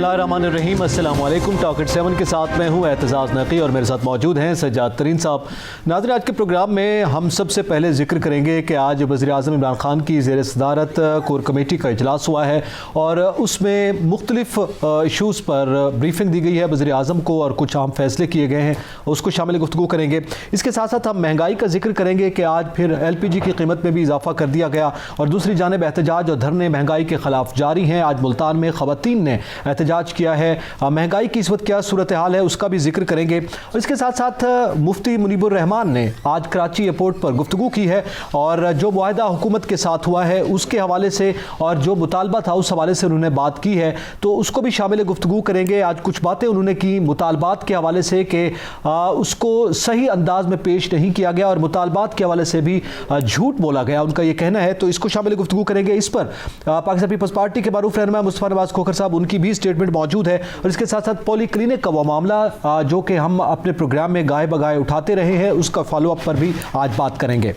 बिस्मिल्लाहिर्रहमानिर्रहीम। अस्सलाम वालेकुम। टॉकेट 7 के साथ मैं हूँ एतजाज़ नकी और मेरे साथ मौजूद हैं सज्जाद तरीन साहब। नाज़रीन, आज के प्रोग्राम में हम सबसे पहले जिक्र करेंगे कि आज वज़ीर-ए-आज़म इमरान खान की ज़ेर सदारत कोर कमेटी का इजलास हुआ है और उसमें मुख्तलिफ इशूज़ पर ब्रीफिंग दी गई है वज़ीर-ए-आज़म को और कुछ अहम फैसले किए गए हैं, उसको शामिल गुफ्तगू करेंगे। इसके साथ साथ हम महंगाई का जिक्र करेंगे कि आज फिर LPG की कीमत में भी इजाफा कर दिया गया और दूसरी जानिब एहतजाज और धरने महंगाई के ख़िलाफ़ जारी हैं। आज मुल्तान में ख़वातीन ने एहतजाज किया है। महंगाई की इस वक्त क्या सूरत हाल है उसका भी जिक्र करेंगे। और इसके साथ साथ मुफ्ती मुनीबुर रहमान ने आज कराची एयरपोर्ट पर गुफ्तगू की है और जो मुआहदा हुकूमत के साथ हुआ है उसके हवाले से और जो मुतालबा था उस हवाले से उन्होंने बात की है, तो उसको भी शामिल गुफ्तगू करेंगे। आज कुछ बातें उन्होंने की मुतालबात के हवाले से कि उसको सही अंदाज में पेश नहीं किया गया और मुतालबात के हवाले से भी झूठ बोला गया, उनका ये कहना है, तो इसको शामिल गुफ्तगू करेंगे। इस पर पाकिस्तान पीपल्स पार्टी के मारूफ रहनुमा मुस्तफा नवाज खोखर साहब, उनकी भी स्टेटमेंट मौजूद है। और इसके साथ साथ पॉली क्लिनिक का वो मामला जो कि हम अपने प्रोग्राम में गाहे बगाहे उठाते रहे हैं उसका फॉलोअप पर भी आज बात करेंगे।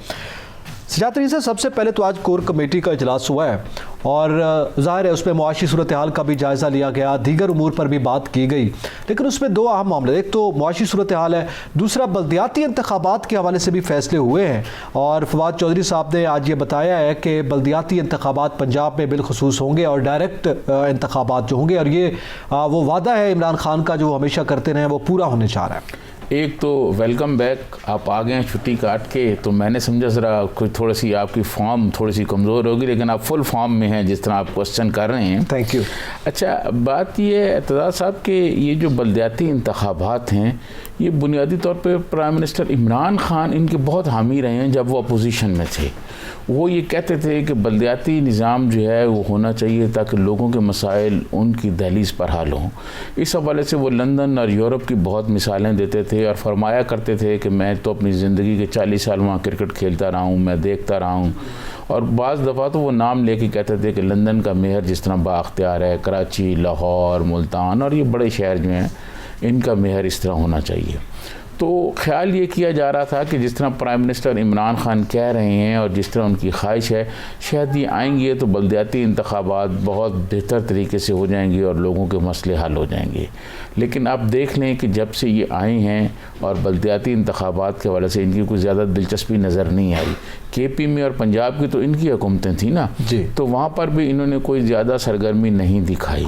सजाद से सबसे पहले तो आज कोर कमेटी का इजलास हुआ है और ज़ाहिर है उसमें मुआशी सूरत हाल का भी जायज़ा लिया गया, दीगर उमूर पर भी बात की गई, लेकिन उसमें दो अहम मामले, एक तो मुआशी सूरत हाल है, दूसरा बल्दियाती इंतखाबात के हवाले से भी फैसले हुए हैं। और फवाद चौधरी साहब ने आज ये बताया है कि बल्दियाती इंतखाबात पंजाब में बिलखुसूस होंगे और डायरेक्ट इंतखाबात जो होंगे, और ये वो वादा है इमरान खान का जो हमेशा करते रहे वो पूरा होने जा रहा है। एक तो वेलकम बैक, आप आ गए हैं छुट्टी काट के, तो मैंने समझा ज़रा कोई थोड़ी सी आपकी फॉर्म थोड़ी सी कमज़ोर होगी, लेकिन आप फुल फॉर्म में हैं जिस तरह आप क्वेश्चन कर रहे हैं। Thank you. अच्छा, बात ये है एतजाज़ साहब कि ये जो बल्दियाती इंतखाबात हैं ये बुनियादी तौर पे प्राइम मिनिस्टर इमरान खान इनके बहुत हामी रहे हैं। जब वो अपोजिशन में थे वो ये कहते थे कि बल्दियाती निज़ाम जो है वो होना चाहिए ताकि लोगों के मसाइल उनकी दहलीज़ पर हल हों। इस हवाले से वो लंदन और यूरोप की बहुत मिसालें देते थे और फरमाया करते थे कि मैं तो अपनी ज़िंदगी के 40 साल वहाँ क्रिकेट खेलता रहा हूँ, मैं देखता रहा हूँ। और बाज़ दफ़ा तो वो नाम लेके कहते थे कि लंदन का मेयर जिस तरह बाख्तियार है, कराची, लाहौर, मुल्तान और ये बड़े शहर जो हैं इनका मेयर इस तरह होना चाहिए। तो ख्याल ये किया जा रहा था कि जिस तरह प्राइम मिनिस्टर इमरान खान कह रहे हैं और जिस तरह उनकी ख्वाहिश है, शायद ये आएंगे तो बल्दियाती इंतखाबात बहुत बेहतर तरीके से हो जाएंगे और लोगों के मसले हल हो जाएंगे। लेकिन आप देख लें कि जब से ये आए हैं और बल्दियाती इंतखाबात के हवाले से इनकी कोई ज़्यादा दिलचस्पी नज़र नहीं आई। KP में और पंजाब की तो इनकी हुकूमतें थी ना जी, तो वहाँ पर भी इन्होंने कोई ज़्यादा सरगर्मी नहीं दिखाई।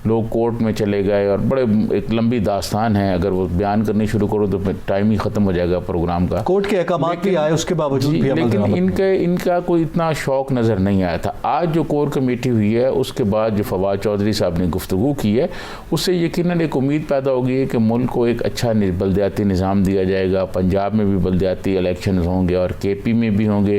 लोग कोर्ट में चले गए और बड़े एक लंबी दास्तान है, अगर वो बयान करनी शुरू करो तो टाइम ही ख़त्म हो जाएगा प्रोग्राम का। कोर्ट के अहकामात भी आए उसके बावजूद भी, लेकिन इनका कोई इतना शौक़ नज़र नहीं आया था। आज जो कोर कमेटी हुई है उसके बाद जो फवाद चौधरी साहब ने गुफ्तगू की है उससे यकीनन एक उम्मीद पैदा होगी कि मुल्क को एक अच्छा बल्दियाती निज़ाम दिया जाएगा। पंजाब में भी बल्दियाती इलेक्शन होंगे और KP में भी होंगे,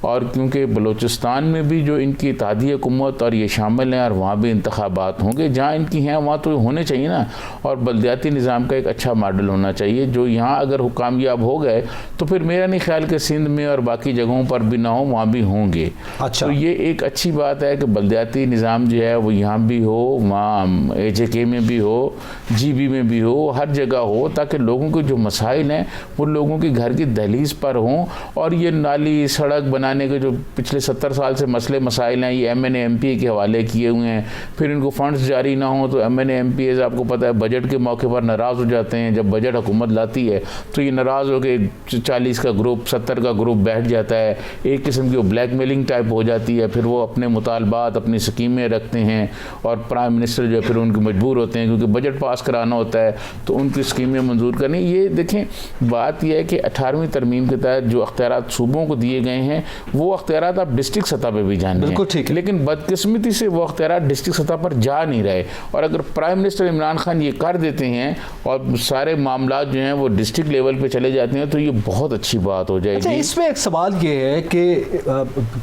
और क्योंकि बलूचिस्तान में भी जो इनकी इत्तेहादी हुकूमत और ये शामिल हैं और वहाँ भी इंतखाबात होंगे, जहाँ इनकी हैं वहाँ तो होने चाहिए ना। और बल्दियाती निज़ाम का एक अच्छा मॉडल होना चाहिए जो यहाँ अगर कामयाब हो गए तो फिर मेरा नहीं ख्याल कि सिंध में और बाकी जगहों पर भी ना हो, वहाँ भी होंगे। अच्छा, तो ये एक अच्छी बात है कि बल्दियाती निज़ाम जो है वो यहाँ भी हो, वहाँ AJK में भी हो, GB में भी हो, हर जगह हो, ताकि लोगों के जो मसाइल हैं वो लोगों के घर की दहलीज़ पर हों। और ये नाली सड़क बनाने के जो पिछले 70 साल से मसले मसाइल हैं ये MNA MPA के हवाले किए हुए हैं, फिर इनको फ़ंड्स जारी ना हो तो MNA MPAs आपको पता है बजट के मौके पर नाराज़ हो जाते हैं। जब बजट हुकूमत लाती है तो ये नाराज़ हो के 40 का ग्रुप 70 का ग्रुप बैठ जाता है, एक किस्म की वो ब्लैकमेलिंग टाइप हो जाती है। फिर वो अपने मुतालबात अपनी स्कीमें रखते हैं और प्राइम मिनिस्टर जो है फिर उनके मजबूर होते हैं क्योंकि बजट पास कराना होता है तो उनकी स्कीमें मंजूर करनी। ये देखें, बात यह है कि 18वीं तरमीम के तहत जो अख्तियारात सूबों को दिए गए हैं वो अख्तियारात आप डिस्ट्रिक्ट सतह पर भी जाने हैं, लेकिन बदकिस्मती से वो अख्तियारात डिस्ट्रिक्ट सतह पर जा नहीं रहे। और अगर प्राइम मिनिस्टर इमरान खान ये कर देते हैं और सारे मामला जो हैं वो डिस्ट्रिक्ट लेवल पे चले जाते हैं तो ये बहुत अच्छी बात हो जाएगी। अच्छा, इसमें एक सवाल ये है कि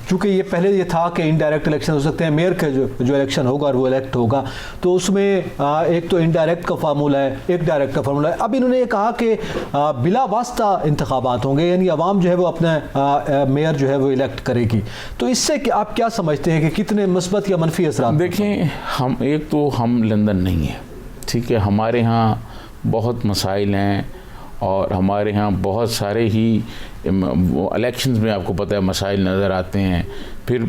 चूंकि ये पहले ये था कि इनडायरेक्ट इलेक्शन हो सकते हैं, मेयर का जो इलेक्शन होगा और वो इलेक्ट होगा, तो उसमें एक तो इनडायरेक्ट का फार्मूला है, एक डायरेक्ट का फार्मूला है। अब इन्होंने ये कहा कि बिला वास्ता इंतखाबात होंगे, यानी अवाम जो है वो अपना मेयर जो है वो इलेक्ट करेगी। तो इससे आप क्या समझते हैं कि कितने मुस्बत या मनफी असरात? देखें, हम लंदन नहीं है, ठीक है, हमारे यहाँ बहुत मसाइल हैं और हमारे यहाँ बहुत सारे ही इलेक्शंस में आपको पता है मसाइल नज़र आते हैं। फिर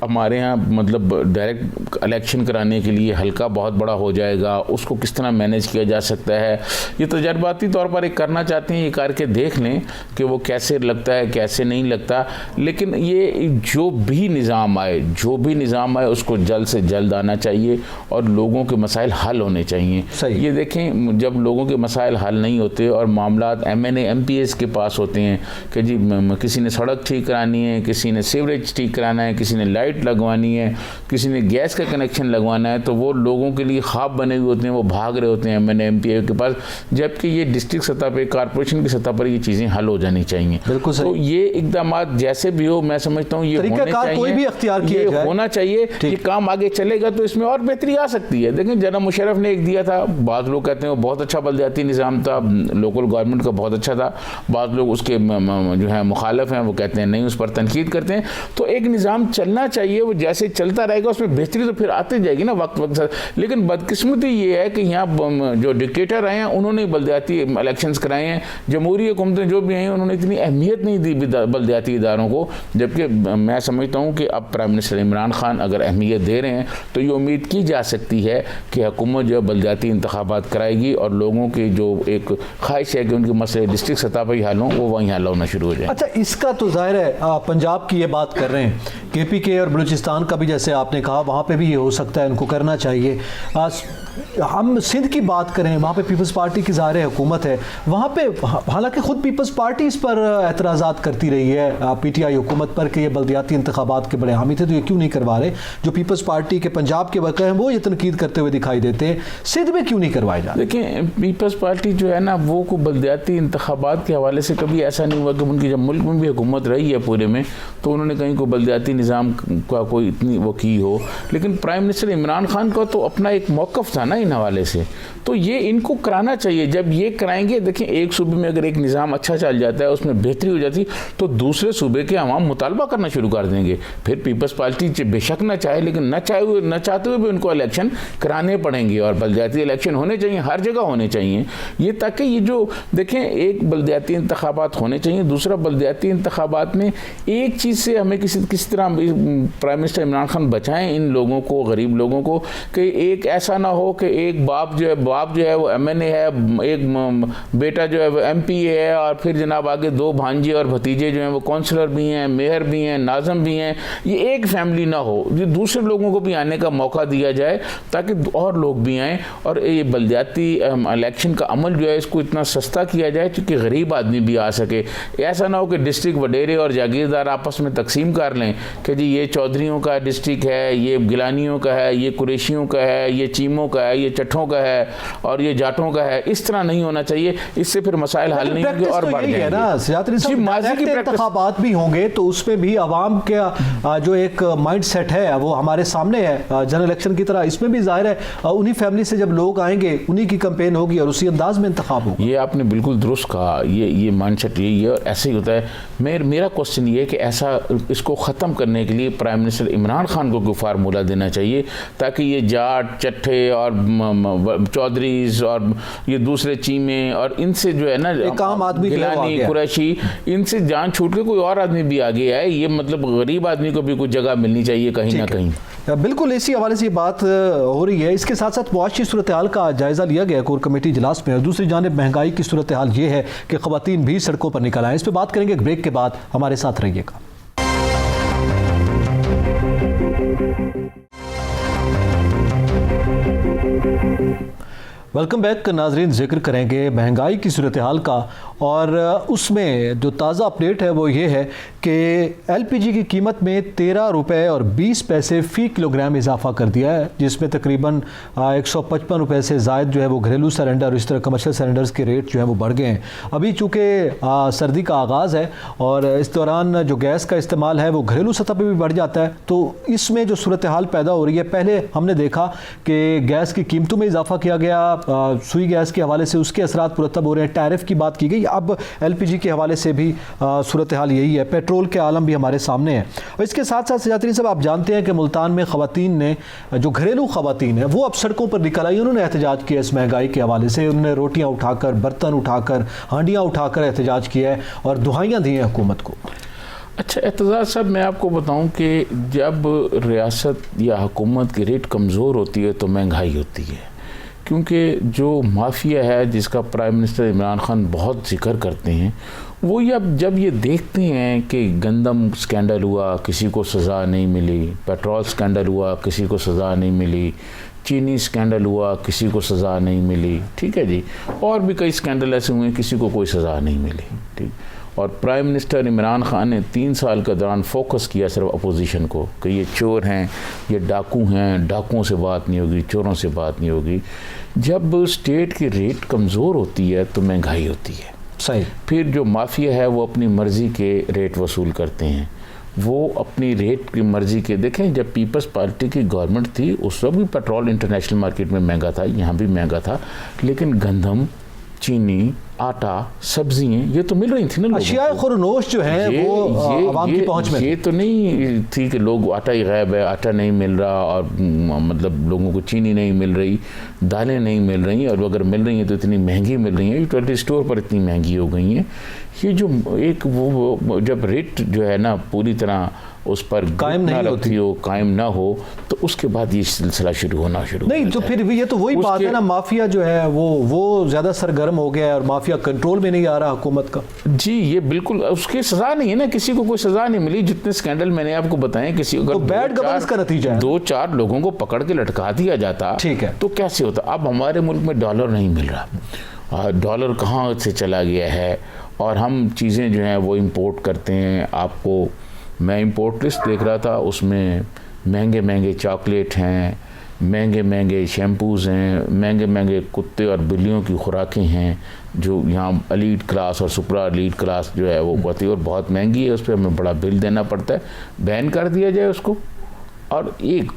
हमारे यहाँ मतलब डायरेक्ट इलेक्शन कराने के लिए हल्का बहुत बड़ा हो जाएगा, उसको किस तरह मैनेज किया जा सकता है, ये तजर्बाती तौर पर एक करना चाहते हैं, ये करके देख लें कि वो कैसे लगता है कैसे नहीं लगता। लेकिन ये जो भी निज़ाम आए उसको जल्द से जल्द आना चाहिए और लोगों के मसाइल हल होने चाहिए। ये देखें, जब लोगों के मसाइल हल नहीं होते और मामला MNA MPs के पास होते हैं कि जी किसी ने सड़क ठीक करानी है, किसी ने सीवरेज ठीक कराना है, किसी ने लाइट लगवानी है, किसी ने गैस का कनेक्शन लगवाना है, तो वो लोगों के लिए ख्वाब बने हुए होते हैं, वो भाग रहे होते हैं MNA MPA के पास, जबकि ये डिस्ट्रिक्ट सतह पर, कॉर्पोरेशन की सतह पर ये चीज़ें हल हो जानी चाहिए। बिल्कुल सही। तो ये इकदाम जैसे भी हो, मैं समझता हूँ ये होना चाहिए। ये काम आगे चलेगा तो इसमें और बेहतरी आ सकती है। देखें, जनाब मुशर्रफ ने एक दिया था, बाद लोग कहते हैं वो बहुत अच्छा बलदियाती निज़ाम था, लोकल गवर्नमेंट का बहुत अच्छा था, बाद लोग उसके जो है मुखालिफ हैं, वो कहते हैं नहीं, उस पर तनकीद करते हैं। तो एक निज़ाम चलना चाहिए, वो जैसे चलता रहेगा उसमें बेहतरी तो फिर आती जाएगी ना वक्त वक्त साथ। लेकिन बदकिस्मती ये है कि यहाँ जो डिक्टेटर आए हैं उन्होंने बलदियाती इलेक्शंस कराए हैं, जमहूरी हुकूमतें जो भी आई हैं उन्होंने इतनी अहमियत नहीं दी बलदियाती इदारों को, जबकि मैं समझता हूँ कि अब प्राइम मिनिस्टर इमरान खान अगर अहमियत दे रहे हैं तो ये उम्मीद की जा सकती है कि हुकूमत जो है बलदियाती इंतखाबात कराएगी और लोगों की जो एक ख्वाहिश है कि उनके मसले डिस्ट्रिक्ट सतह पर ही हल हों, वो वहीं हल होना शुरू हो जाए। अच्छा, इसका तो जाहिर है पंजाब की ये बात कर रहे हैं, KPK और बलूचिस्तान का भी जैसे आपने कहा वहाँ पे भी ये हो सकता है, उनको करना चाहिए। हम सिंध की बात करें, वहाँ पे पीपल्स पार्टी की ज़ाहिर हुकूमत है, वहाँ पे हालांकि ख़ुद पीपल्स पार्टी इस पर एतराज़ात करती रही है PTI हुकूमत पर कि ये बलदियाती इंतखाबात के बड़े हामी थे, तो ये क्यों नहीं करवा रहे। जो पीपल्स पार्टी के पंजाब के वर्कर हैं वो ये तनकीद करते हुए दिखाई देते हैं, सिंध में क्यों नहीं करवाए जा रहे। देखिए, पीपल्स पार्टी जो है ना, वो को बलदियाती इंतखाबात के हवाले से कभी ऐसा नहीं हुआ कि उनकी जब मुल्क में भी हुकूमत रही है पूरे में, तो उन्होंने कहीं को बलदियाती निज़ाम का कोई इतनी वो की हो। लेकिन प्राइम मिनिस्टर इमरान खान का तो अपना एक मौक़िफ़ था ना इन हवाले से, तो ये इनको कराना चाहिए। जब ये कराएंगे, देखिए एक सूबे में अगर एक निज़ाम अच्छा चल जाता है, उसमें बेहतरी हो जाती, तो दूसरे सूबे के अवाम मुतालबा करना शुरू कर देंगे। फिर पीपल्स पार्टी बेशक ना चाहे, लेकिन न चाहते हुए भी उनको इलेक्शन कराने पड़ेंगे और बलदियाती इलेक्शन होने चाहिए, हर जगह होने चाहिए ये, ताकि ये जो देखें, एक बलदियाती इंतखाबात होने चाहिए। दूसरा, बलदियाती इंतखाबात में एक चीज़ से हमें किसी तरह प्राइम मिनिस्टर इमरान खान बचाएं इन लोगों को, गरीब लोगों को, कि एक ऐसा ना हो कि एक बाप जो है वो MNA है, एक बेटा जो है वो MPA है, और फिर जनाब आगे दो भांजे और भतीजे जो हैं वो काउंसलर भी हैं, मेयर भी हैं, नाज़म भी हैं। ये एक फैमिली ना हो, ये दूसरे लोगों को भी आने का मौका दिया जाए ताकि और लोग भी आएँ। और ये बलदियाती इलेक्शन का अमल जो है इसको इतना सस्ता किया जाए क्योंकि गरीब आदमी भी आ सके। ऐसा ना हो कि डिस्ट्रिक्ट वडेरे और जागीरदार आपस में तकसीम कर लें कि जी ये चौधरियों का डिस्ट्रिक्ट है, ये गिलानियों का है, ये कुरैशियों का है, ये चीमों का है, ये चट्ठों का है और ये जाटों का है। इस तरह नहीं होना चाहिए, इससे फिर मसाइल हल नहीं होंगे और बढ़ जाएंगे। माजी के इंतखाबात भी होंगे तो उसमें भी आवाम का जो एक माइंड सेट है वो हमारे सामने है, जनरल इलेक्शन की तरह इसमें भी जाहिर है उन्हीं फैमिली से जब लोग आएंगे उन्हीं की कैंपेन होगी और उसी अंदाज में इंतखाब होगा। ये आपने बिल्कुल दुरुस्त कहा, ये माइंड सेट यही है और ऐसे ही होता है। मेरा क्वेश्चन ये है कि ऐसा इसको ख़त्म करने के लिए प्राइम मिनिस्टर इमरान खान को कोई फार्मूला देना चाहिए ताकि ये जाट, चट्ठे और चौधरीज और ये दूसरे चीमे और इनसे जो है ना एक आम आदमी, गिलानी, कुरैशी, इनसे जान छूट के कोई और आदमी भी आगे आए। ये मतलब गरीब आदमी को भी कुछ जगह मिलनी चाहिए कहीं ना कहीं। बिल्कुल इसी हवाले से ये बात हो रही है। इसके साथ साथ मुआशी सूरत हाल का जायज़ा लिया गया कोर कमेटी इजलास में और दूसरी जानिब महंगाई की सूरत हाल ये है कि ख़वातीन भी सड़कों पर निकल आए। इस पर बात करेंगे एक ब्रेक के बाद, हमारे साथ रहिएगा। वेलकम बैक नाजरीन, जिक्र करेंगे महंगाई की सूरत हाल का और उसमें जो ताज़ा अपडेट है वो ये है कि LPG की कीमत में 13 रुपये और 20 पैसे फ़ी किलोग्राम इजाफा कर दिया है, जिसमें तकरीबन 155 रुपये से ज़ायद जो है वो घरेलू सिलेंडर और इस तरह कमर्शियल सिलेंडर्स के रेट जो है वो बढ़ गए हैं। अभी चूँकि सर्दी का आगाज़ है और इस दौरान जो गैस का इस्तेमाल है वो घरेलू सतह पर भी बढ़ जाता है, तो इसमें जो सूरत हाल पैदा हो रही है, पहले हमने देखा कि गैस की कीमतों में इजाफा किया गया, सुई गैस के हवाले से उसके असरात मुरतब हो रहे हैं, टैरिफ की बात की गई, अब LPG के हवाले से भी सूरत हाल यही है, पेट्रोल के आलम भी हमारे सामने है। और इसके साथ साथ सजातरीन साहब, आप जानते हैं कि मुल्तान में ख़वातीन ने, जो घरेलू ख़वातीन है वो अब सड़कों पर निकल आई, उन्होंने एहतजाज किया इस महंगाई के हवाले से। उन्होंने रोटियाँ उठाकर, बर्तन उठाकर, हांडियाँ उठाकर एहतजाज किया है और दुहाइयाँ दी हैं हुकूमत को। अच्छा एतजाज़ साहब, मैं आपको बताऊं कि जब रियासत या हुकूमत की रेट कमज़ोर होती है तो महंगाई होती है, क्योंकि जो माफिया है जिसका प्राइम मिनिस्टर इमरान खान बहुत जिक्र करते हैं, वो जब ये देखते हैं कि गंदम स्कैंडल हुआ किसी को सज़ा नहीं मिली, पेट्रोल स्कैंडल हुआ किसी को सज़ा नहीं मिली, चीनी स्कैंडल हुआ किसी को सज़ा नहीं मिली, ठीक है जी, और भी कई स्कैंडल ऐसे हुए किसी को कोई सज़ा नहीं मिली, ठीक। और प्राइम मिनिस्टर इमरान खान ने 3 साल के दौरान फोकस किया सिर्फ अपोजिशन को कि ये चोर हैं, ये डाकू हैं, डाकुओं से बात नहीं होगी, चोरों से बात नहीं होगी। जब स्टेट की रेट कमज़ोर होती है तो महंगाई होती है, सही। फिर जो माफिया है वो अपनी मर्ज़ी के रेट वसूल करते हैं, वो अपनी रेट की मर्ज़ी के। देखें, जब पीपल्स पार्टी की गवर्नमेंट थी उस वक्त भी पेट्रोल इंटरनेशनल मार्केट में महंगा था, यहाँ भी महंगा था, लेकिन गंदम, चीनी, आटा, सब्जियाँ ये तो मिल रही थी ना, अशियाए खुरनोश जो है वो आवाम की पहुंच में। ये तो नहीं थी कि लोग आटा ही गायब है, आटा नहीं मिल रहा, और मतलब लोगों को चीनी नहीं मिल रही, दालें नहीं मिल रही, और अगर मिल रही हैं तो इतनी महंगी मिल रही हैं, यूटिलिटी स्टोर पर इतनी महंगी हो गई हैं। ये जो एक वो जब रेट जो है ना पूरी तरह उस पर कायम नहीं होती हो, कायम ना हो, तो उसके बाद ये सिलसिला शुरू नहीं, तो फिर भी ये तो वही बात है ना, माफिया जो है वो ज़्यादा सरगर्म हो गया है और माफिया कंट्रोल में नहीं आ रहा हुकूमत का। जी, ये बिल्कुल उसकी सज़ा नहीं है ना, किसी को कोई सज़ा नहीं मिली। जितने स्कैंडल मैंने आपको बताए, किसी को तो बैड गवर्नेंस का नतीजा है। 2-4 लोगों को पकड़ के लटका दिया जाता, ठीक है, तो कैसे होता। अब हमारे मुल्क में डॉलर नहीं मिल रहा, डॉलर कहाँ से चला गया है, और हम चीज़ें जो हैं वो इंपोर्ट करते हैं। आपको मैं इंपोर्ट लिस्ट देख रहा था, उसमें महंगे महंगे चॉकलेट हैं, महंगे महंगे शैम्पूज़ हैं, महंगे महंगे कुत्ते और बिल्लियों की खुराकें हैं, जो यहाँ एलीट क्लास और सुपरा एलीट क्लास जो है वो होती है और बहुत महंगी है, उस पर हमें बड़ा बिल देना पड़ता है। बैन कर दिया जाए उसको। और एक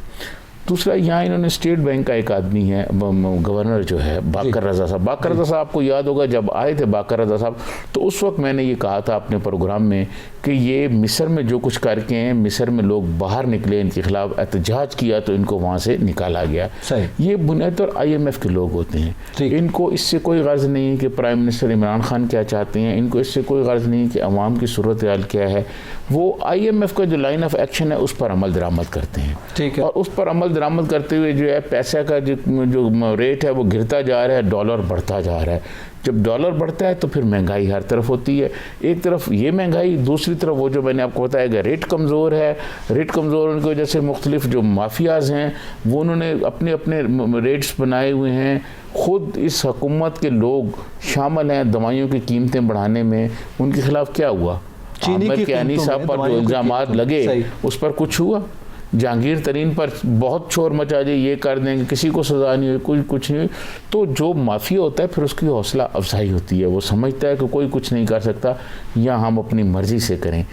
दूसरा, यहाँ इन्होंने स्टेट बैंक का एक आदमी है गवर्नर जो है बाकर रज़ा साहब। बाकर रज़ा साहब आपको याद होगा, जब आए थे बाकर रज़ा साहब, तो उस वक्त मैंने ये कहा था अपने प्रोग्राम में कि ये मिस्र में जो कुछ करके हैं, मिस्र में लोग बाहर निकले, इनके खिलाफ एहतजाज किया तो इनको वहाँ से निकाला गया। ये बुनियाद पर IMF के लोग होते हैं, इनको इससे कोई गर्ज नहीं है कि प्राइम मिनिस्टर इमरान खान क्या चाहते हैं, इनको इससे कोई गर्ज नहीं है कि अवाम की सूरत हाल क्या है। वो IMF का जो लाइन ऑफ एक्शन है उस पर अमल दरामद करते हैं, ठीक है, और उस पर अमल दरामद करते हुए जो है पैसे का जो रेट है वो गिरता जा रहा है, डॉलर बढ़ता जा रहा है। जब डॉलर बढ़ता है तो फिर महंगाई हर तरफ होती है, एक तरफ ये महंगाई, दूसरी तरफ वो जो मैंने आपको बताया कि रेट कमज़ोर है। रेट कमज़ोर होने की वजह से मुख्तलिफ जो माफियाज़ हैं वो उन्होंने अपने अपने रेट्स बनाए हुए हैं। ख़ुद इस हुकूमत के लोग शामिल हैं दवाइयों की कीमतें बढ़ाने में। उनके खिलाफ क्या हुआ? चीनी कियानी साहब पर जो इल्ज़ामात लगे उस पर कुछ हुआ? जहांगीर तरीन पर बहुत शोर मचा दिए, ये कर देंगे, किसी को सज़ा नहीं हुई, कुछ नहीं। तो जो माफिया होता है फिर उसकी हौसला अफजाई होती है, वो समझता है कि कोई कुछ नहीं कर सकता, या हम अपनी मर्ज़ी से करें।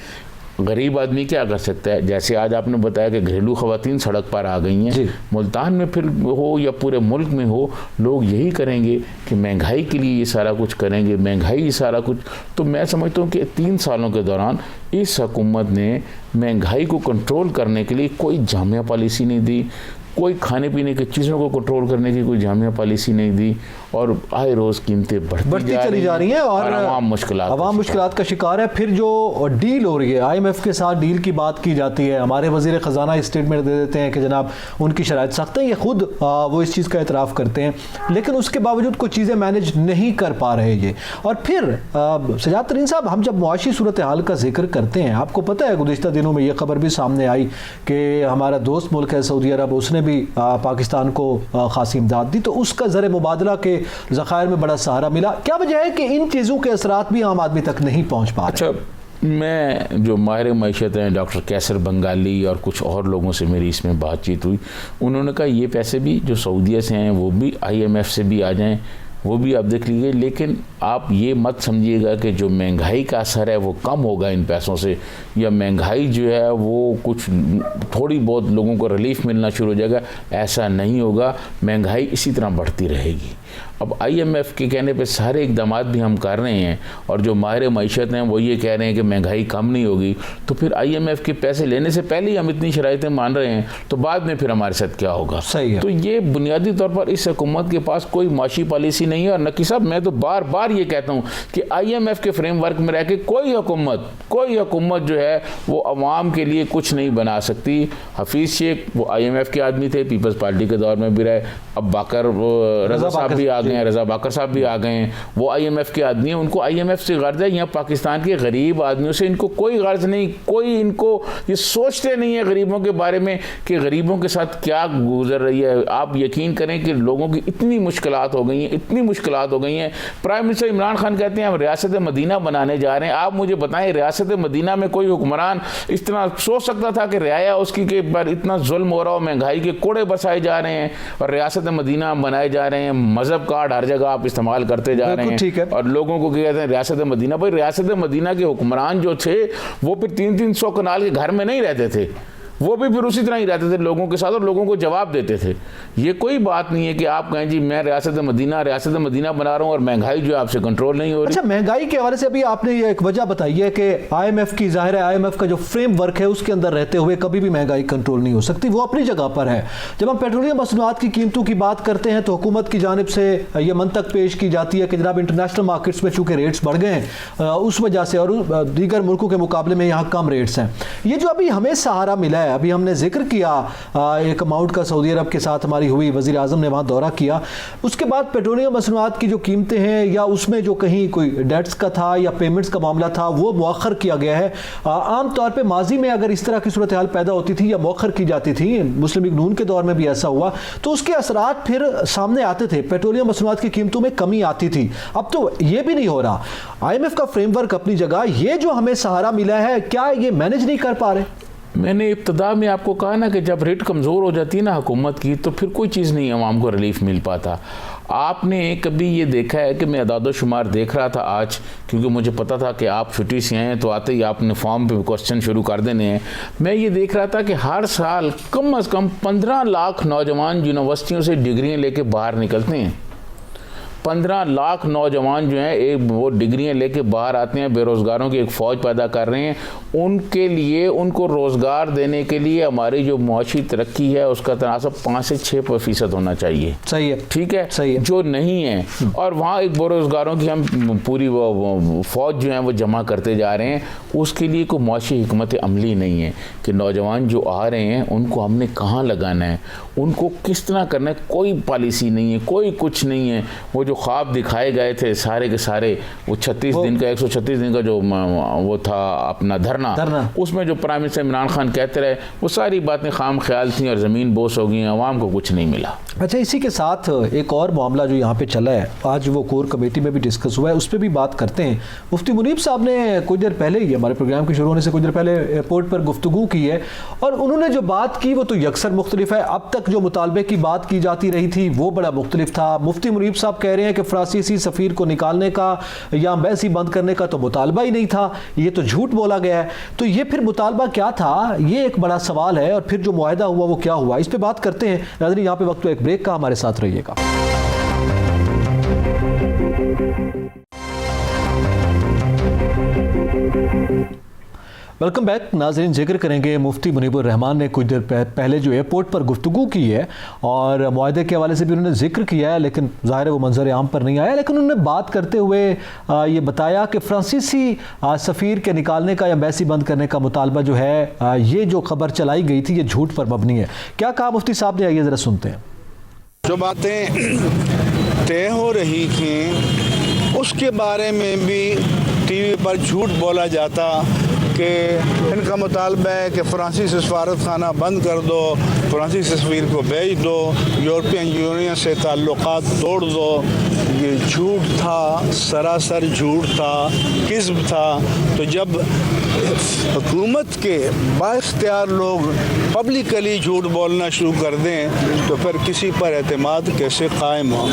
गरीब आदमी क्या कर सकता है? जैसे आज आपने बताया कि घरेलू ख़वातीन सड़क पर आ गई हैं, मुल्तान में फिर हो या पूरे मुल्क में हो, लोग यही करेंगे कि महंगाई के लिए ये सारा कुछ करेंगे, महंगाई ये सारा कुछ। तो मैं समझता हूँ कि 3 सालों के दौरान इस हुकूमत ने महंगाई को कंट्रोल करने के लिए कोई जामिया पॉलिसी नहीं दी, कोई खाने पीने की चीज़ों को कंट्रोल करने की कोई जामिया पॉलिसी नहीं दी, और आए रोज़ कीमतें बढ़ती चली जा रही हैं और आवाम मुश्किलात का शिकार है। फिर जो डील हो रही है IMF के साथ, डील की बात की जाती है, हमारे वज़ीर ख़जाना स्टेटमेंट दे देते हैं कि जनाब उनकी शराइत सख्त है, ये खुद वो इस चीज़ का एतराफ़ करते हैं, लेकिन उसके बावजूद कुछ चीज़ें मैनेज नहीं कर पा रहे ये। और फिर सजाद तरीन साहब, हम जब मुआशी सूरत हाल का जिक्र करते हैं, आपको पता है गुज़िश्ता दिनों में ये खबर भी सामने आई कि हमारा दोस्त मुल्क है सऊदी अरब, उसने भी पाकिस्तान को खासी इमदाद दी, तो उसका ज़र मुबादला के ज़खायर में बड़ा सहारा मिला। क्या वजह है कि इन चीज़ों के असरात भी आम आदमी तक नहीं पहुँच पा रहे? अच्छा, मैं जो माहिर मईशत हैं डॉक्टर कैसर बंगाली और कुछ और लोगों से मेरी इसमें बातचीत हुई, उन्होंने कहा ये पैसे भी जो सऊदीया से हैं वो भी IMF से भी आ जाएं, वो भी आप देख लीजिए, लेकिन आप ये मत समझिएगा कि जो महंगाई का असर है वो कम होगा इन पैसों से, या महंगाई जो है वो कुछ थोड़ी बहुत लोगों को रिलीफ मिलना शुरू हो जाएगा, ऐसा नहीं होगा। महंगाई इसी तरह बढ़ती रहेगी। अब IMF के कहने पे सारे इकदाम भी हम कर रहे हैं और जो माहिर मईशत हैं वो ये कह रहे हैं कि महंगाई कम नहीं होगी, तो फिर IMF के पैसे लेने से पहले ही हम इतनी शराइतें मान रहे हैं, तो बाद में फिर हमारे साथ क्या होगा? सही है। तो ये बुनियादी तौर पर इस हुकूमत के पास कोई माशी पॉलिसी नहीं है। और नकी साहब, मैं तो बार बार ये कहता हूँ कि IMF के फ्रेमवर्क में रह के कोई हुकूमत जो है वो अवाम के लिए कुछ नहीं बना सकती। हफीज़ शेख वो IMF के आदमी थे, पीपल्स पार्टी के दौर में भी रहे। अब बाकर रजा साहब भी आ गए हैं, रजा बाकर साहब भी आ गए हैं, वो IMF के आदमी हैं। उनको IMF से गर्ज है, यहाँ पाकिस्तान के गरीब आदमियों से इनको कोई गर्ज नहीं, कोई इनको ये सोचते नहीं है गरीबों के बारे में कि गरीबों के साथ क्या गुजर रही है। आप यकीन करें कि लोगों की इतनी मुश्किलात हो गई हैं, प्राइम मिनिस्टर इमरान खान कहते हैं हम रियासत मदीना बनाने जा रहे हैं। आप मुझे बताएं, रियासत मदीना में कोई हुक्मरान इस तरह सोच सकता था कि रियाया उसकी के पर इतना जुल्म हो रहा हो, महंगाई के कोड़े बसाए जा रहे हैं और रियासत मदीना बनाए जा रहे हैं, मजहब कार्ड हर जगह आप इस्तेमाल करते जा रहे हैं, ठीक है। और लोगों को कहते हैं रियासत मदीना। भाई रियासत मदीना के हुक्मरान जो थे वो फिर 300 कनाल के घर में नहीं रहते थे, वो भी फिर उसी तरह ही रहते थे लोगों के साथ और लोगों को जवाब देते थे। ये कोई बात नहीं है कि आप कहें जी मैं रियासत मदीना बना रहा हूँ और महंगाई जो आपसे कंट्रोल नहीं हो रही। अच्छा, महंगाई के हवाले से अभी आपने ये एक वजह बताई है कि IMF की, जाहिर है IMF का जो फ्रेमवर्क है उसके अंदर रहते हुए कभी भी महंगाई कंट्रोल नहीं हो सकती, वो अपनी जगह पर है। जब हम पेट्रोलियम मसनूआत की कीमतों की बात करते हैं तो हुकूमत की जानिब से ये मंतक पेश की जाती है कि जनाब इंटरनेशनल मार्केट्स में चूँकि रेट्स बढ़ गए हैं उस वजह से और दीगर मुल्कों के मुकाबले में यहाँ कम रेट्स हैं। ये जो अभी हमें सहारा मिला है, अभी हमने जिक्र किया एक अमाउंट का, सऊदी अरब के साथ हमारी हुई, वज़ीर आज़म ने वहाँ दौरा किया, उसके बाद पेट्रोलियम मसनूआत की जो कीमतें हैं या उसमें जो कहीं कोई डेट्स का था या पेमेंट्स का मामला था वो मौखर किया गया है। आम तौर पे माजी में अगर इस तरह की सूरत हाल पैदा होती थी या मौखर की जाती थी, मुस्लिम लीग नून के दौर में भी ऐसा हुआ, तो उसके असरात फिर सामने आते थे, पेट्रोलियम मसनूआत की कीमतों में कमी आती थी। अब तो ये भी नहीं हो रहा। IMF का फ्रेमवर्क अपनी जगह, ये जो हमें सहारा मिला है, क्या ये मैनेज नहीं कर पा रहे? मैंने इब्तदा में आपको कहा ना कि जब रेट कमज़ोर हो जाती है ना हुकूमत की, तो फिर कोई चीज़ नहीं आवाम को रिलीफ मिल पाता। आपने कभी ये देखा है कि मैं अदाद शुमार देख रहा था आज, क्योंकि मुझे पता था कि आप छुट्टी से आए हैं तो आते ही आपने फॉर्म पे क्वेश्चन शुरू कर देने हैं। मैं ये देख रहा था कि हर साल कम से कम 15 लाख नौजवान यूनिवर्सिटियों से डिग्रियाँ लेके बाहर निकलते हैं। 15 लाख नौजवान जो हैं एक वो डिग्रियां लेके बाहर आते हैं, बेरोज़गारों की एक फ़ौज पैदा कर रहे हैं। उनके लिए, उनको रोज़गार देने के लिए हमारी जो मुआशी तरक्की है उसका तनासब 5 से 6% होना चाहिए। सही है, ठीक है, सही है। जो नहीं है, और वहाँ एक बेरोज़गारों की हम पूरी वो फ़ौज जो है वो जमा करते जा रहे हैं। उसके लिए कोई मुआशी हिकमत अमली नहीं है कि नौजवान जो आ रहे हैं उनको हमने कहाँ लगाना है, उनको किस तरह करना है। कोई पॉलिसी नहीं है, कोई कुछ नहीं है। वो जो ख्वाब दिखाए गए थे सारे के सारे, वो 36 दिन का 136 दिन का जो वो था अपना धरना, उसमें जो प्राइम मिनिस्टर इमरान खान कहते रहे वो सारी बातें खाम ख्याल थी और ज़मीन बोस हो गई, आवाम को कुछ नहीं मिला। अच्छा, इसी के साथ एक और मामला जो यहाँ पे चला है, आज वो कोर कमेटी में भी डिस्कस हुआ है, उस पर भी बात करते हैं। मुफ्ती मुनीब साहब ने कुछ देर पहले ही, हमारे प्रोग्राम के शुरू होने से कुछ देर पहले एयरपोर्ट पर गुफ्तगू की है और उन्होंने जो बात की वो तो यकसर मुख्तलिफ है। अब तक जो मुतालबे की बात की जाती रही थी वो बड़ा मुख्तलिफ था। मुफ्ती मुनीब साहब कह रहे हैं कि फ्रांसीसी सफ़ीर को निकालने का या एम्बेसी बंद करने का तो मुतालबा ही नहीं था, ये तो झूठ बोला गया है। तो ये फिर मुतालबा क्या था, ये एक बड़ा सवाल है, और फिर जो मुआहदा हुआ वो क्या हुआ, इस पर बात करते हैं। नाज़रीन, यहाँ पे वक्त एक ब्रेक का, हमारे साथ रहिएगा। वेलकम बैक नाज़रीन। जिक्र करेंगे मुफ्ती मुनीबुर रहमान ने कुछ देर पहले जो एयरपोर्ट पर गुफ्तगू की है और मुआहदे के हवाले से भी उन्होंने जिक्र किया है, लेकिन ज़ाहिर है वो मंजर आम पर नहीं आया। लेकिन उन्होंने बात करते हुए ये बताया कि फ्रांसीसी सफ़ीर के निकालने का या एम्बेसी बंद करने का मुतालबा जो है, ये जो खबर चलाई गई थी ये झूठ पर मबनी है। क्या कहा मुफ्ती साहब ने, आइए ज़रा सुनते हैं। जो बातें तय हो रही थी उसके बारे में भी टीवी पर झूठ बोला जाता कि इनका मुतालबा है कि फ्रांसीसी सफारत खाना बंद कर दो, फ्रांसीसी सफ़ीर को भेज दो, यूरोपियन यूनियन से ताल्लुकात तोड़ दो। ये झूठ था, सरासर झूठ था, किस्म था। तो जब हुकूमत के बाइख्तियार लोग पब्लिकली झूठ बोलना शुरू कर दें तो फिर किसी पर एतमाद कैसे कायम हो।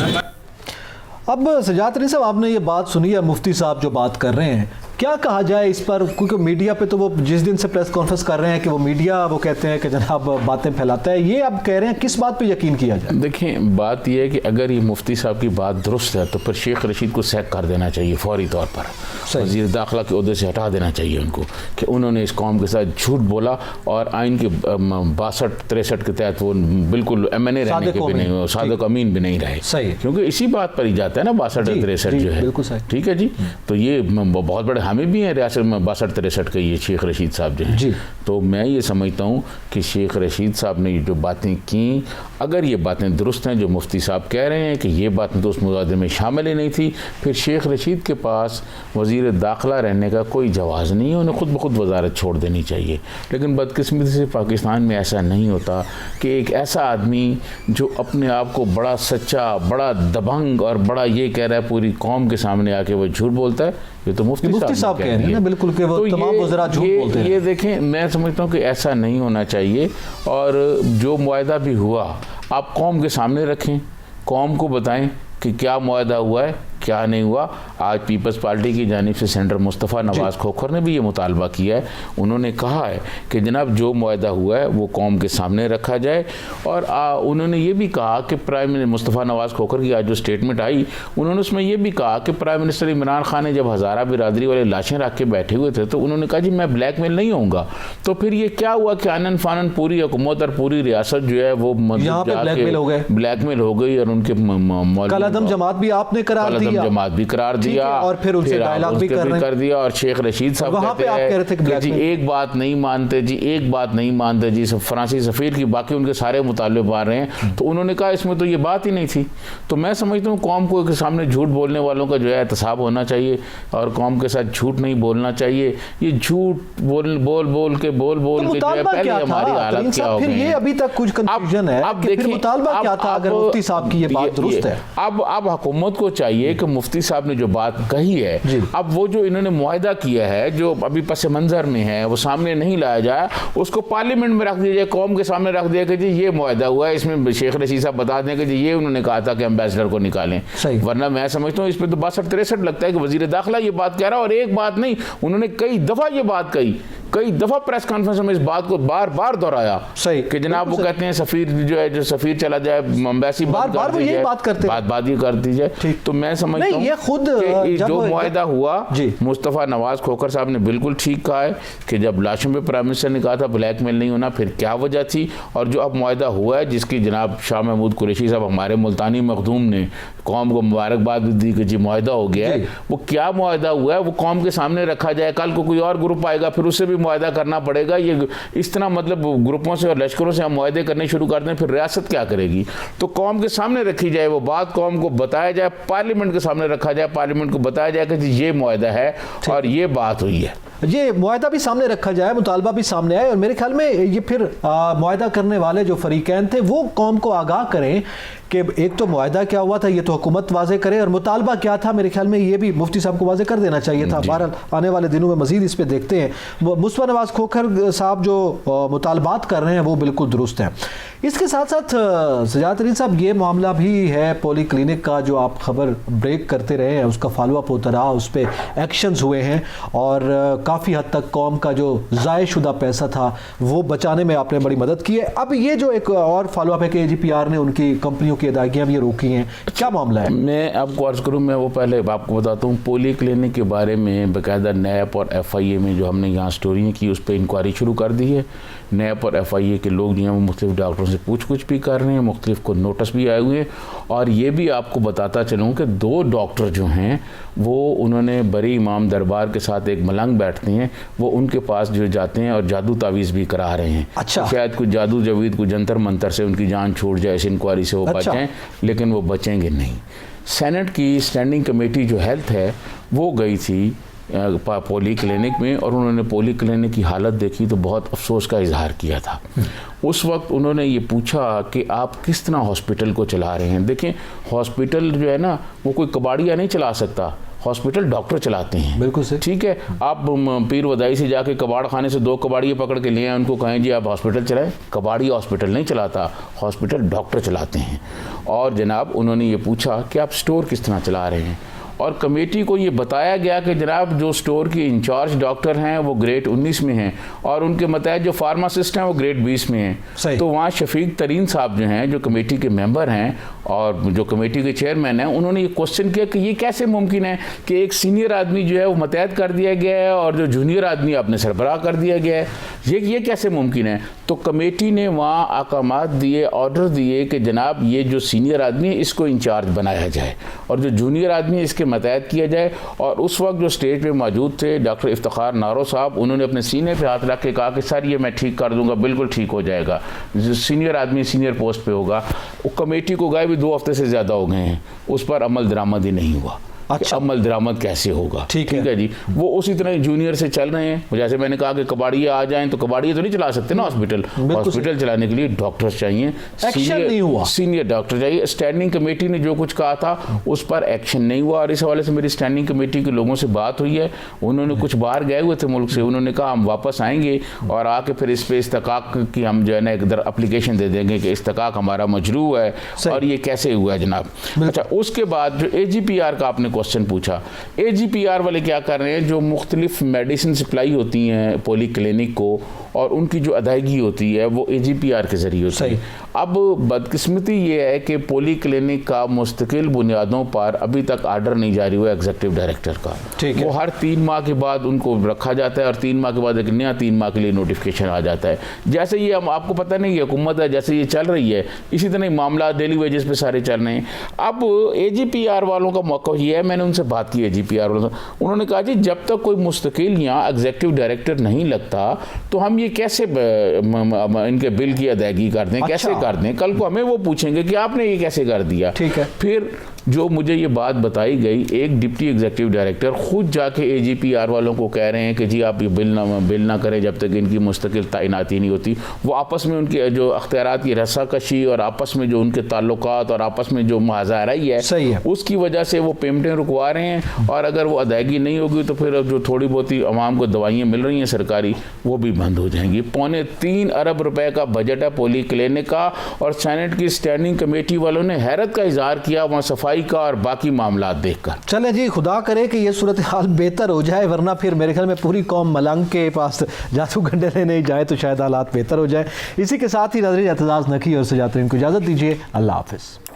अब सजात अली साहब, आपने ये बात सुनी है, मुफ्ती साहब जो बात कर रहे हैं, क्या कहा जाए इस पर, क्योंकि मीडिया पे तो वो जिस दिन से प्रेस कॉन्फ्रेंस कर रहे हैं कि वो मीडिया वो कहते हैं कि जनाब बातें फैलाता है, ये अब कह रहे हैं किस बात पे यकीन किया जाए? देखें, बात यह है कि अगर ये मुफ्ती साहब की बात दुरुस्त है तो फिर शेख रशीद को सैक कर देना चाहिए फौरी तौर पर, वज़ीर दाखिला के ओहदे से हटा देना चाहिए उनको कि उन्होंने इस कौम के साथ झूठ बोला और आइन के 62-63 के तहत वो बिल्कुल MNA रहने के भी नहीं, सादिक अमीन भी नहीं रहे। सही, क्योंकि इसी बात पर ही जाता है ना 62-63 जो है, ठीक है जी। तो ये बहुत बड़े हामी भी हैं रियासत में 62-63 के, ये शेख रशीद साहब जो हैं। तो मैं ये समझता हूँ कि शेख रशीद साहब ने जो बातें की, अगर ये बातें दुरुस्त हैं जो मुफ्ती साहब कह रहे हैं कि ये बातें तो उस मुजादे में शामिल ही नहीं थी, फिर शेख रशीद के पास वज़ीर दाखिला रहने का कोई जवाज़ नहीं है, उन्हें खुद ब खुद वजारत छोड़ देनी चाहिए। लेकिन बदकिस्मती से पाकिस्तान में ऐसा नहीं होता कि एक ऐसा आदमी जो अपने आप को बड़ा सच्चा, बड़ा दबंग और बड़ा ये कह रहा है पूरी कौम के सामने आके वो झूठ बोलता है। ये तो मुफ्ती साहब कह रहे हैं ना, बिल्कुल कि वो तमाम वज़रा झूठ बोलते हैं। ये देखें, मैं समझता हूँ कि ऐसा नहीं होना चाहिए, और जो मुआहदा भी हुआ आप कौम के सामने रखें, कौम को बताएं कि क्या मुआहदा हुआ है, क्या नहीं हुआ। आज पीपल्स पार्टी की जानिब से सेनेटर मुस्तफ़ा नवाज़ खोखर ने भी ये मुतालबा किया है। उन्होंने कहा है कि जनाब जो मुआहदा हुआ है वो कौम के सामने रखा जाए, और उन्होंने ये भी कहा कि प्राइम मिनिस्टर मुस्तफ़ा नवाज़ खोखर की आज जो स्टेटमेंट आई, उन्होंने उसमें ये भी कहा कि प्राइम मिनिस्टर इमरान खान ने जब हज़ारा बिरादरी वाले लाशें रख के बैठे हुए थे तो उन्होंने कहा जी मैं ब्लैकमेल नहीं होऊंगा। तो फिर ये क्या हुआ कि आनन फानन पूरी हुकूमत और पूरी रियासत जो है वो ब्लैकमेल हो गई, और उनके कलअदम जमात भी आपने करार दिया, जमात भी करार दिया, और फिर उनसे डायलॉग भी कर दिया। और शेख रशीद साहब कहते हैं कि जी एक बात नहीं मानते जी, एक बात नहीं मानते जी, फ्रांसी सफ़ीर की बाकी उनके सारे मुतालबे पा रहे हैं। तो उन्होंने कहा इसमें तो ये बात ही नहीं थी। तो मैं समझता हूँ कौम को के सामने झूठ बोलने वालों का जो है एहतसाब होना चाहिए, और कौम के साथ झूठ नहीं बोलना चाहिए। ये झूठ बोल के पहले हमारी हालत क्या हो गई, ये अभी तक कुछ कंफ्यूजन है। अब देखिए मुतालबा क्या था अगर मुफ्ती साहब की ये बात दुरुस्त है। अब हुकूमत को चाहिए कि मुफ्ती साहब ने जो बात कही है, अब वो जो इन्होंने मुआहदा किया है जो अभी पस मंजर में है वो सामने नहीं लाया जाए, उसको पार्लियामेंट में रख दिया जाए, कौम के सामने रख दिया कि जी ये मुआहदा हुआ है। इसमें शेख रशीद साहब बता दें कि जी ये उन्होंने कहा था कि एम्बेसडर को निकालें, वरना मैं समझता हूँ इस पर तो 62-63 लगता है कि वजीर दाखिला ये बात कह रहा है। और एक बात नहीं, उन्होंने कई दफ़ा ये बात कही, कई दफ़ा प्रेस कॉन्फ्रेंस में इस बात को बार बार दोहराया कि जनाब वो कहते हैं सफ़ीर जो है, जो सफ़ीर चला जाए एम्बेसी बार वो यही बात करते हैं, बात ये कर दी जाए। तो मैं समझता हूँ ये खुद जो मुआहदा हुआ मुस्तफ़ा नवाज़ खोखर साहब ने बिल्कुल ठीक कहा है कि जब लाशों पे प्राइम मिनिस्टर ने कहा था ब्लैकमेल नहीं होना, फिर क्या वजह थी। और जो अब मुआहदा हुआ है जिसकी जनाब शाह महमूद कुरैशी साहब हमारे मुल्तानी मखदूम ने कौम को मुबारकबाद भी दी कि जी मुआहदा हो गया है, वो क्या मुआहदा हुआ है वो कौम के सामने रखा जाए। कल को कोई और ग्रुप आएगा फिर उससे भी मुआहदा करना पड़ेगा। ये इस तरह मतलब ग्रुपों से और लश्करों से हम मुआहदे करने शुरू कर दें, फिर रियासत क्या करेगी। तो कौम के सामने रखी जाए वो बात, कौम को बताया जाए, पार्लियामेंट के सामने रखा जाए, पार्लियामेंट को बताया जाए कि जी ये मुआहदा है और ये बात हुई है। ये मुआहदा भी सामने रखा जाए, मुतालबा भी सामने आए, और मेरे ख्याल में ये फिर मुआहदा करने वाले जो फरीकैन थे वो कौम को आगाह करें कि एक तो मुआहदा क्या हुआ था ये तो हुकूमत वाजे करे, और मुतालबा क्या था मेरे ख्याल में ये भी मुफ्ती साहब को वाजे कर देना चाहिए था। बहरहाल आने वाले दिनों में मजीद इस पर देखते हैं। मुस्तफ़ा नवाज़ खोखर साहब जो मुतालबात कर रहे हैं वो बिल्कुल दुरुस्त हैं। इसके साथ साथ सजाद तरीन साहब ये मामला भी है पॉली क्लिनिक का, जो आप खबर ब्रेक करते रहे हैं, उसका फॉलोअप होता रहा, उस पर एक्शंस हुए हैं, और काफ़ी हद तक कौम का जो ज़ाय शुदा पैसा था वो बचाने में आपने बड़ी मदद की है। अब ये जो एक और फॉलोअप है कि AGPR ने उनकी कंपनियों की अदायगियाँ भी रोकी हैं, क्या मामला है? मैं आपको अर्ज़ करूँ, मैं वो पहले आपको बताता हूँ पॉली क्लिनिक के बारे में बाकायदा नैप और FIA में जो हमने यहाँ स्टोरियाँ की उस पर इंक्वायरी शुरू कर दी है। नैप और FIA के लोग जो हैं वो मुख्तलिफ डॉक्टरों से पूछ भी कर रहे हैं, मुख्तलिफ को नोटिस भी आए हुए हैं। और ये भी आपको बताता चलूँ कि 2 डॉक्टर जो हैं वो उन्होंने बरी इमाम दरबार के साथ एक मलंग बैठते हैं, वो उनके पास जो जाते हैं और जादू तावीज़ भी करा रहे हैं। अच्छा। तो शायद कुछ जादू जवीद कुछ जंतर मंतर से उनकी जान छूट जाए, इस इंक्वायरी से वो बच जाएँ, लेकिन वो बचेंगे नहीं। सेनेट की स्टैंडिंग कमेटी जो हेल्थ है वो गई थी पॉली क्लिनिक में, और उन्होंने पॉली क्लिनिक की हालत देखी तो बहुत अफसोस का इजहार किया था। उस वक्त उन्होंने ये पूछा कि आप किस तरह हॉस्पिटल को चला रहे हैं। देखें, हॉस्पिटल जो है ना वो कोई कबाड़िया नहीं चला सकता, हॉस्पिटल डॉक्टर चलाते हैं। बिल्कुल सही, ठीक है। आप पीर वदाई से जाके कबाड़ खाने से 2 कबाड़िए पकड़ के ले आए, उनको कहें जी आप हॉस्पिटल चलाएं, कबाड़ी हॉस्पिटल नहीं चलाता, हॉस्पिटल डॉक्टर चलाते हैं। और जनाब उन्होंने ये पूछा कि आप स्टोर किस तरह चला रहे हैं, और कमेटी को ये बताया गया कि जनाब जो स्टोर के इंचार्ज डॉक्टर हैं वो ग्रेड 19 में हैं और उनके मुताबिक जो फार्मासिस्ट हैं वो ग्रेड 20 में हैं। तो वहाँ शफीक तरीन साहब जो हैं, जो कमेटी के मेंबर हैं और जो कमेटी के चेयरमैन हैं, उन्होंने ये क्वेश्चन किया कि ये कैसे मुमकिन है कि एक सीनियर आदमी जो है वो मुतैद कर दिया गया है और जो जूनियर आदमी आपने सरबराह कर दिया गया है, ये कैसे मुमकिन है। तो कमेटी ने वहाँ अहकामात दिए, ऑर्डर दिए कि जनाब ये जो सीनियर आदमी है इसको इंचार्ज बनाया जाए और जो जूनियर आदमी है इसके मुतैद किया जाए। और उस वक्त जो स्टेज पे मौजूद थे डॉक्टर इफ्तिखार नारो साहब, उन्होंने अपने सीने पे हाथ रख के कहा कि सर ये मैं ठीक कर दूंगा, बिल्कुल ठीक हो जाएगा, जो सीनियर आदमी सीनियर पोस्ट पे होगा। वो कमेटी को गए भी 2 हफ्ते से ज़्यादा हो गए हैं, उस पर अमल दरामद ही नहीं हुआ। अच्छा, अमल दरामद कैसे होगा? ठीक है जी, वो उसी तरह जूनियर से चल रहे हैं। जैसे मैंने कहा कि कबाड़िया आ जाएं तो कबाड़िया तो नहीं चला सकते ना हॉस्पिटल चलाने के लिए डॉक्टर्स चाहिए, सीनियर डॉक्टर चाहिए। स्टैंडिंग कमेटी ने जो कुछ कहा था उस पर एक्शन नहीं हुआ और इस हवाले से मेरी स्टैंडिंग कमेटी के लोगों से बात हुई है। उन्होंने कुछ बाहर गए हुए थे मुल्क से, उन्होंने कहा हम वापस आएंगे और आके फिर इस पर इस्तकाक की हम जो है ना एक अप्लीकेशन दे देंगे कि इस्तकाक हमारा मजरू है और ये कैसे हुआ है जनाब। अच्छा, उसके बाद जो AGPR का आपने क्वेश्चन पूछा, AGPR वाले क्या कर रहे हैं, जो मुख्तलिफ मेडिसिन सप्लाई होती हैं पॉली क्लिनिक को और उनकी जो अदायगी होती है वो AGPR के जरिए होती है। अब बदकिस्मती ये है कि पॉली क्लिनिक का मुस्तकिल बुनियादों पर अभी तक आर्डर नहीं जारी हुआ एग्जीक्यूटिव डायरेक्टर का। वो हर 3 माह के बाद उनको रखा जाता है और 3 माह के बाद एक नया 3 माह के लिए नोटिफिकेशन आ जाता है। जैसे ये हम आपको पता नहीं है हुकूमत है, जैसे ये चल रही है इसी तरह मामला डेली वेजेस पे सारे चल रहे हैं। अब AGPR वालों का मौका ये है, मैंने उनसे बात की AGPR वालों से, उन्होंने कहा जी जब तक कोई मुस्तकिल यहाँ एग्जीक्यूटिव डायरेक्टर नहीं लगता तो हम ये कैसे इनके बिल की अदायगी कर दें, कैसे कर दें। कल को हमें वो पूछेंगे कि आपने ये कैसे कर दिया। ठीक है, फिर जो मुझे ये बात बताई गई, एक डिप्टी एग्जीक्यूटिव डायरेक्टर खुद जाके AGPR वालों को कह रहे हैं कि जी आप ये बिल ना करें जब तक इनकी मुस्तकिल तैनाती नहीं होती। वो आपस में उनके जो अख्तियारात की रस्साकशी और आपस में जो उनके ताल्लुकात और आपस में जो मुहाज़ाराई है, सही है, उसकी वजह से वो पेमेंटें रुकवा रहे हैं और अगर वो अदायगी नहीं होगी तो फिर जो थोड़ी बहुत ही अवाम को दवाइयाँ मिल रही हैं सरकारी वो भी बंद हो जाएंगी। 3.25 अरब रुपए का बजट है पॉली क्लिनिक का और सेनेट की स्टैंडिंग कमेटी वालों ने हैरत का इजहार किया वहाँ सफाई का और बाकी मामला देखकर। चले जी, खुदा करे कि ये सूरत हाल बेहतर हो जाए, वरना फिर मेरे ख्याल में पूरी कौम मलंग के पास जादू गंडे लेने जाए तो शायद हालात बेहतर हो जाए। इसी के साथ ही नाज़रीन एतजाज़ नकी और सजात तरीन को इजाज़त दीजिए। अल्लाह हाफ़िज़।